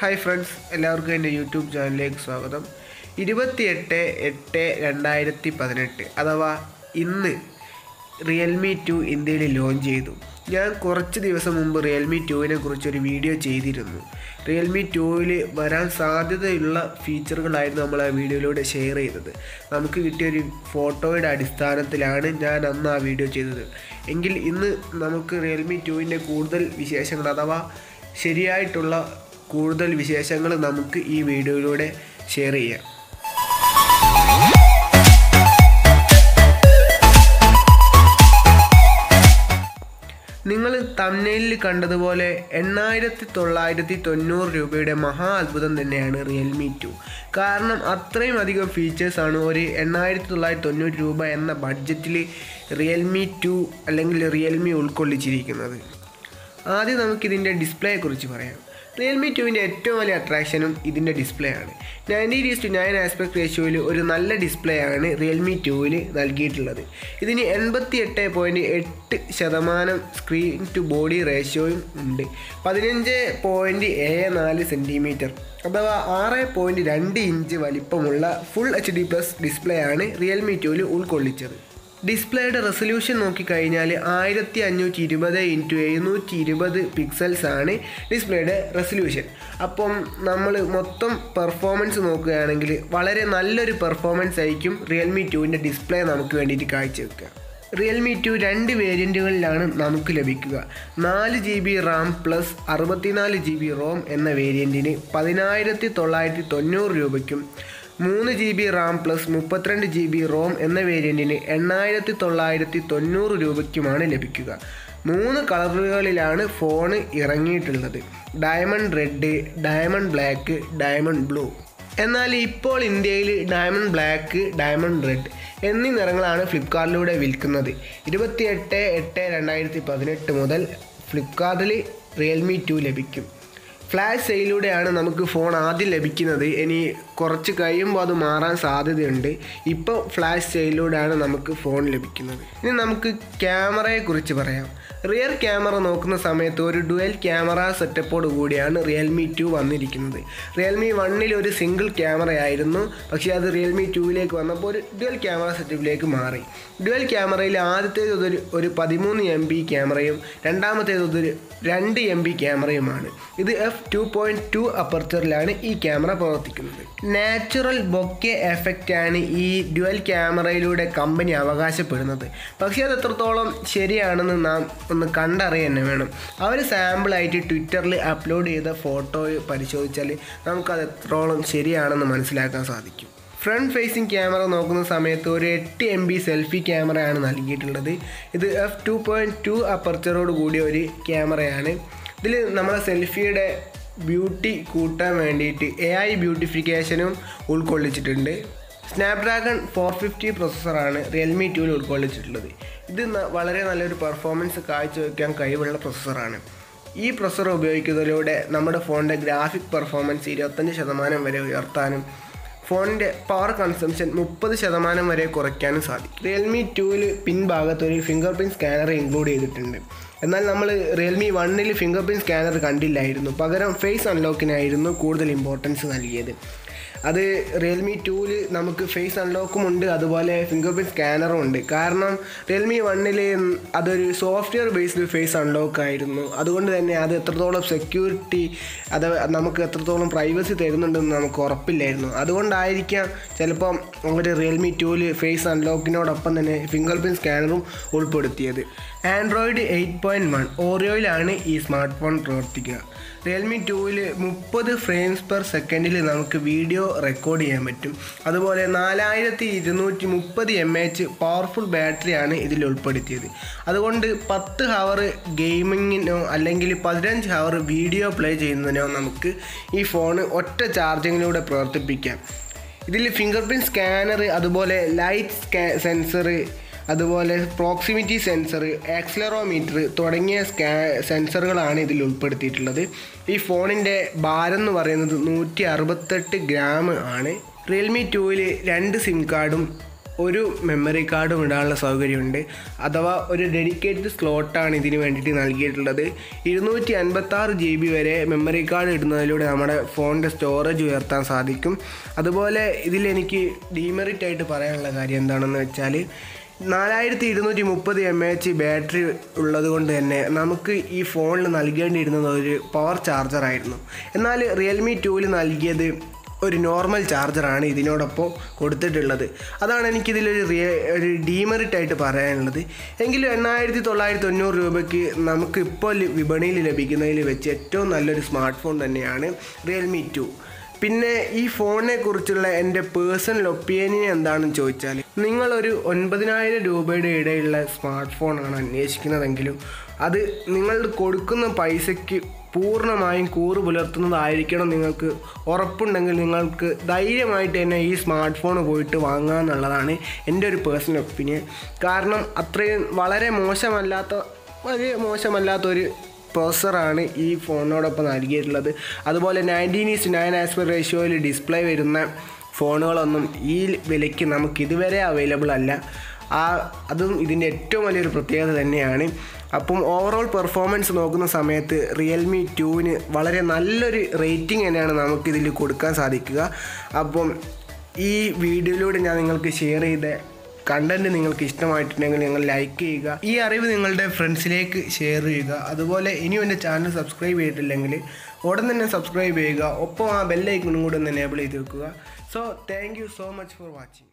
Hi friends, എല്ലാവർക്കും എൻ്റെ YouTube ചാനലിലേക്ക് സ്വാഗതം. 28/8/2018 അഥവാ ഇന്ന് റിയൽമി 2 ഇന്ത്യയിൽ ലോഞ്ച് ചെയ്തു. ഞാൻ കുറച്ച് ദിവസം മുമ്പ് റിയൽമി 2വിനെ കുറിച്ചൊരു വീഡിയോ ചെയ്തിരുന്നു. റിയൽമി 2വിൽ വരാൻ സാധ്യതയുള്ള ഫീച്ചറുകളായിരുന്നു നമ്മൾ ആ വീഡിയോയിലൂടെ ഷെയർ ചെയ്തത്. നമുക്ക് കിട്ടിയൊരു ഫോട്ടോയുടെ അടിസ്ഥാനത്തിലാണ് ഞാൻ അന്ന് ആ വീഡിയോ ചെയ്തത്. എങ്കിൽ ഇന്ന് നമുക്ക് റിയൽമി 2വിൻ്റെ കൂടുതൽ വിശേഷങ്ങൾ അഥവാ ശരിയായിട്ടുള്ള കൂടുതൽ വിശേഷങ്ങൾ നമുക്ക് ഈ വീഡിയോയിലൂടെ ഷെയർ ചെയ്യാം. നിങ്ങൾ തംബ്നെയിലിൽ കണ്ടതുപോലെ 8,990 രൂപയുടെ മഹാ അത്ഭുതം തന്നെയാണ് റിയൽമി 2. കാരണം അത്രയും അധികം ഫീച്ചേഴ്സാണ് ഒരു 8,990 രൂപ എന്ന ബഡ്ജറ്റിൽ റിയൽമി 2 അല്ലെങ്കിൽ റിയൽമി ഉൾക്കൊള്ളിച്ചിരിക്കുന്നത്. ആദ്യം നമുക്കിതിൻ്റെ ഡിസ്പ്ലേയെക്കുറിച്ച് പറയാം. റിയൽമി 2വിൻ്റെ ഏറ്റവും വലിയ അട്രാക്ഷനും ഇതിൻ്റെ ഡിസ്പ്ലേ ആണ്. 90:9 ആസ്പെക്ട് റേഷ്യോയിൽ ഒരു നല്ല ഡിസ്പ്ലേ ആണ് റിയൽമി 2വിൽ നൽകിയിട്ടുള്ളത്. ഇതിന് 88.8% സ്ക്രീൻ ടു ബോഡി റേഷ്യോയും ഉണ്ട്. 15.74 സെൻറ്റിമീറ്റർ അഥവാ 6.2 ഇഞ്ച് വലിപ്പമുള്ള ഫുൾ HD+ ഡിസ്പ്ലേ ആണ് റിയൽമി 2വിൽ ഉൾക്കൊള്ളിച്ചത്. ഡിസ്പ്ലേയുടെ റെസൊല്യൂഷൻ നോക്കിക്കഴിഞ്ഞാൽ 1520x720 പിക്സൽസ് ആണ് ഡിസ്പ്ലേയുടെ റെസൊല്യൂഷൻ. അപ്പം നമ്മൾ മൊത്തം പെർഫോമൻസ് നോക്കുകയാണെങ്കിൽ വളരെ നല്ലൊരു പെർഫോമൻസ് ആയിരിക്കും റിയൽമി 2വിൻ്റെ ഡിസ്പ്ലേ നമുക്ക് വേണ്ടിയിട്ട് കാഴ്ചവെക്കുക. റിയൽമി 2 2 വേരിയൻറ്റുകളിലാണ് നമുക്ക് ലഭിക്കുക. 4GB Ram plus 64GB Rome എന്ന വേരിയൻറ്റിന് 10,990 രൂപയ്ക്കും 3GB Ram plus 32GB Rome എന്ന വേരിയൻറ്റിന് 8,990 രൂപയ്ക്കുമാണ് ലഭിക്കുക. 3 കളറുകളിലാണ് ഫോൺ ഇറങ്ങിയിട്ടുള്ളത്: diamond red, diamond black, diamond blue. എന്നാൽ ഇപ്പോൾ ഇന്ത്യയിൽ ഡയമണ്ട് ബ്ലാക്ക്, ഡയമണ്ട് റെഡ് എന്നീ നിറങ്ങളാണ് ഫ്ലിപ്കാർട്ടിലൂടെ വിൽക്കുന്നത്. 28/8/2018 മുതൽ ഫ്ലിപ്കാർട്ടിൽ റിയൽമി 2 ലഭിക്കും. ഫ്ലാഷ് സെയിലൂടെയാണ് നമുക്ക് ഫോൺ ആദ്യം ലഭിക്കുന്നത്. ഇനി കുറച്ച് കഴിയുമ്പോൾ അത് മാറാൻ സാധ്യതയുണ്ട്. ഇപ്പോൾ ഫ്ലാഷ് സെയിലൂടെയാണ് നമുക്ക് ഫോൺ ലഭിക്കുന്നത്. ഇനി നമുക്ക് ക്യാമറയെക്കുറിച്ച് പറയാം. റിയർ ക്യാമറ നോക്കുന്ന സമയത്ത് ഒരു ഡുവൽ ക്യാമറ സെറ്റപ്പോട് കൂടിയാണ് റിയൽമി 2 വന്നിരിക്കുന്നത്. റിയൽമി 1ൽ ഒരു സിംഗിൾ ക്യാമറയായിരുന്നു, പക്ഷേ അത് റിയൽമി 2വിലേക്ക് വന്നപ്പോൾ ഒരു ഡുവൽ ക്യാമറ സെറ്റപ്പിലേക്ക് മാറി. ഡുവൽ ക്യാമറയിൽ ആദ്യത്തേത് ഒരു 13 MB ക്യാമറയും രണ്ടാമത്തേത് 2 MB ക്യാമറയുമാണ്. ഇത് f2.2 അപ്പർച്ചറിലാണ് ഈ ക്യാമറ പ്രവർത്തിക്കുന്നത്. നാച്ചുറൽ ബൊക്കെ എഫക്റ്റ് ആണ് ഈ ഡ്യുവൽ ക്യാമറയിലൂടെ കമ്പനി അവകാശപ്പെടുന്നത്. പക്ഷേ അത് എത്രത്തോളം ശരിയാണെന്ന് നാം ഒന്ന് കണ്ടറിയാൻ തന്നെ വേണം. അവർ സാമ്പിളായിട്ട് ട്വിറ്ററിൽ അപ്ലോഡ് ചെയ്ത ഫോട്ടോ പരിശോധിച്ചാൽ നമുക്കത് എത്രത്തോളം ശരിയാണെന്ന് മനസ്സിലാക്കാൻ സാധിക്കും. ഫ്രണ്ട് ഫേസിംഗ് ക്യാമറ നോക്കുന്ന സമയത്ത് ഒരു 8 MB സെൽഫി ക്യാമറയാണ് നൽകിയിട്ടുള്ളത്. ഇത് f2.2 അപ്പർച്ചറോട് കൂടിയ ഒരു ക്യാമറയാണ്. ഇതിൽ നമ്മളെ സെൽഫിയുടെ ബ്യൂട്ടി കൂട്ടാൻ വേണ്ടിയിട്ട് AI ബ്യൂട്ടിഫിക്കേഷനും ഉൾക്കൊള്ളിച്ചിട്ടുണ്ട്. സ്നാപ്ഡ്രാഗൺ 450 പ്രൊസസ്സറാണ് റിയൽമി 2വിൽ ഉൾക്കൊള്ളിച്ചിട്ടുള്ളത്. ഇത് വളരെ നല്ലൊരു പെർഫോമൻസ് കാഴ്ചവെക്കാൻ കഴിവുള്ള പ്രൊസസ്സറാണ്. ഈ പ്രൊസസ്സർ ഉപയോഗിക്കുന്നതിലൂടെ നമ്മുടെ ഫോണിൻ്റെ ഗ്രാഫിക് പെർഫോമൻസ് 25% വരെ ഉയർത്താനും ഫോണിൻ്റെ പവർ കൺസംഷൻ 30% വരെ കുറയ്ക്കാനും സാധിക്കും. റിയൽമി 2വിൽ പിൻഭാഗത്ത് ഒരു ഫിംഗർ പ്രിൻറ്റ് സ്കാനർ ഇൻക്ലൂഡ് ചെയ്തിട്ടുണ്ട്. എന്നാൽ നമ്മൾ റിയൽമി 1ൽ ഫിംഗർ പ്രിൻറ്റ് സ്കാനർ കണ്ടില്ലായിരുന്നു. പകരം ഫേസ് അൺലോക്കിനായിരുന്നു കൂടുതൽ ഇമ്പോർട്ടൻസ് നൽകിയത്. അത് റിയൽമി 2വിൽ നമുക്ക് ഫേസ് അൺലോക്കും ഉണ്ട്, അതുപോലെ ഫിംഗർ പ്രിൻറ്റ് സ്കാനറും ഉണ്ട്. കാരണം റിയൽമി 1ൽ അതൊരു സോഫ്റ്റ്വെയർ ബേസ്ഡ് ഫേസ് അൺലോക്ക് ആയിരുന്നു. അതുകൊണ്ട് തന്നെ അത് എത്രത്തോളം സെക്യൂരിറ്റി അത് നമുക്ക് എത്രത്തോളം പ്രൈവസി തരുന്നുണ്ടെന്ന് നമുക്ക് ഉറപ്പില്ലായിരുന്നു. അതുകൊണ്ടായിരിക്കാം ചിലപ്പം അവർ റിയൽമി 2വിൽ ഫേസ് അൺലോക്കിനോടൊപ്പം തന്നെ ഫിംഗർ പ്രിൻറ്റ് സ്കാനറും ഉൾപ്പെടുത്തിയത്. ആൻഡ്രോയിഡ് 8.1 ഓറിയോയിലാണ് ഈ സ്മാർട്ട് ഫോൺ പ്രവർത്തിക്കുക. റിയൽമി 2വിൽ 30 ഫ്രെയിംസ് പെർ സെക്കൻഡിൽ നമുക്ക് വീഡിയോ റെക്കോർഡ് ചെയ്യാൻ പറ്റും. അതുപോലെ 4230 mAh പവർഫുൾ ബാറ്ററിയാണ് ഇതിൽ ഉൾപ്പെടുത്തിയത്. അതുകൊണ്ട് 10 ഹവർ ഗെയിമിങ്ങിനോ അല്ലെങ്കിൽ 15 ഹവർ വീഡിയോ പ്ലേ ചെയ്യുന്നതിനോ നമുക്ക് ഈ ഫോൺ ഒറ്റ ചാർജിങ്ങിലൂടെ പ്രവർത്തിപ്പിക്കാം. ഇതിൽ ഫിംഗർ പ്രിൻറ്റ് സ്കാനർ, അതുപോലെ ലൈറ്റ് സെൻസർ, അതുപോലെ പ്രോക്സിമിറ്റി സെൻസർ, ആക്സിലറോമീറ്റർ തുടങ്ങിയ സെൻസറുകളാണ് ഇതിൽ ഉൾപ്പെടുത്തിയിട്ടുള്ളത്. ഈ ഫോണിൻ്റെ ഭാരം എന്ന് പറയുന്നത് 168 ഗ്രാം ആണ്. റിയൽമി 2വിൽ 2 സിം കാർഡും ഒരു മെമ്മറി കാർഡും ഇടാനുള്ള സൗകര്യമുണ്ട്. അഥവാ ഒരു ഡെഡിക്കേറ്റഡ് സ്ലോട്ടാണ് ഇതിന് വേണ്ടിയിട്ട് നൽകിയിട്ടുള്ളത്. 256 GB വരെ മെമ്മറി കാർഡ് ഇടുന്നതിലൂടെ നമ്മുടെ ഫോണിൻ്റെ സ്റ്റോറേജ് ഉയർത്താൻ സാധിക്കും. അതുപോലെ ഇതിലെനിക്ക് ഡീമെറിറ്റ് ആയിട്ട് പറയാനുള്ള കാര്യം എന്താണെന്ന് വെച്ചാൽ 4230 mAh ബാറ്ററി ഉള്ളത് കൊണ്ട് തന്നെ നമുക്ക് ഈ ഫോണിൽ നൽകേണ്ടിയിരുന്നത് ഒരു പവർ ചാർജറായിരുന്നു. എന്നാൽ റിയൽമി 2 നൽകിയത് ഒരു നോർമൽ ചാർജറാണ് ഇതിനോടൊപ്പം കൊടുത്തിട്ടുള്ളത്. അതാണ് എനിക്കിതിലൊരു ഡീമെറിറ്റ് ആയിട്ട് പറയാനുള്ളത്. എങ്കിലും 8990 രൂപയ്ക്ക് നമുക്ക് ഇപ്പോൾ വിപണിയിൽ ലഭിക്കുന്നതിൽ വെച്ച് ഏറ്റവും നല്ലൊരു സ്മാർട്ട് ഫോൺ തന്നെയാണ് റിയൽമി 2. പിന്നെ ഈ ഫോണിനെ കുറിച്ചുള്ള എൻ്റെ പേഴ്സണൽ ഒപ്പീനിയൻ എന്താണെന്ന് ചോദിച്ചാൽ, നിങ്ങളൊരു 9000 രൂപയുടെ ഇടയിലുള്ള സ്മാർട്ട് ഫോണാണ് അന്വേഷിക്കുന്നതെങ്കിലും അത് നിങ്ങൾ കൊടുക്കുന്ന പൈസയ്ക്ക് പൂർണ്ണമായും കൂറ് പുലർത്തുന്നതായിരിക്കണം നിങ്ങൾക്ക് ഉറപ്പുണ്ടെങ്കിൽ നിങ്ങൾക്ക് ധൈര്യമായിട്ട് തന്നെ ഈ സ്മാർട്ട് ഫോൺ പോയിട്ട് വാങ്ങുക എന്നുള്ളതാണ് എൻ്റെ ഒരു പേഴ്സണൽ ഒപ്പീനിയൻ. കാരണം അത്രയും വളരെ മോശമല്ലാത്തൊരു പ്രോസസ്സറാണ് ഈ ഫോണിനോടൊപ്പം നൽകിയിട്ടുള്ളത്. അതുപോലെ 19:9 ആസ്പെക്ട് റേഷ്യോയിൽ ഡിസ്പ്ലേ വരുന്ന ഫോണുകളൊന്നും ഈ വിലയ്ക്ക് നമുക്ക് ഇതുവരെ അവൈലബിൾ അല്ല. അതും ഇതിൻ്റെ ഏറ്റവും വലിയൊരു പ്രത്യേകത തന്നെയാണ്. അപ്പം ഓവറോൾ പെർഫോമൻസ് നോക്കുന്ന സമയത്ത് റിയൽമി 2 വളരെ നല്ലൊരു റേറ്റിംഗ് തന്നെയാണ് നമുക്കിതിൽ കൊടുക്കാൻ സാധിക്കുക. അപ്പം ഈ വീഡിയോയിലൂടെ ഞാൻ നിങ്ങൾക്ക് ഷെയർ ചെയ്ത കണ്ടൻറ്റ് നിങ്ങൾക്ക് ഇഷ്ടമായിട്ടുണ്ടെങ്കിൽ നിങ്ങൾ ലൈക്ക് ചെയ്യുക, ഈ അറിവ് നിങ്ങളുടെ ഫ്രണ്ട്സിലേക്ക് ഷെയർ ചെയ്യുക. അതുപോലെ ഇനിയും എൻ്റെ ചാനൽ സബ്സ്ക്രൈബ് ചെയ്തിട്ടില്ലെങ്കിൽ ഉടൻ തന്നെ സബ്സ്ക്രൈബ് ചെയ്യുക. ഒപ്പം ആ ബെല്ലൈക്കണും കൂടെ ഒന്ന് എനേബിൾ ചെയ്ത് വെക്കുക. So thank you so much for watching.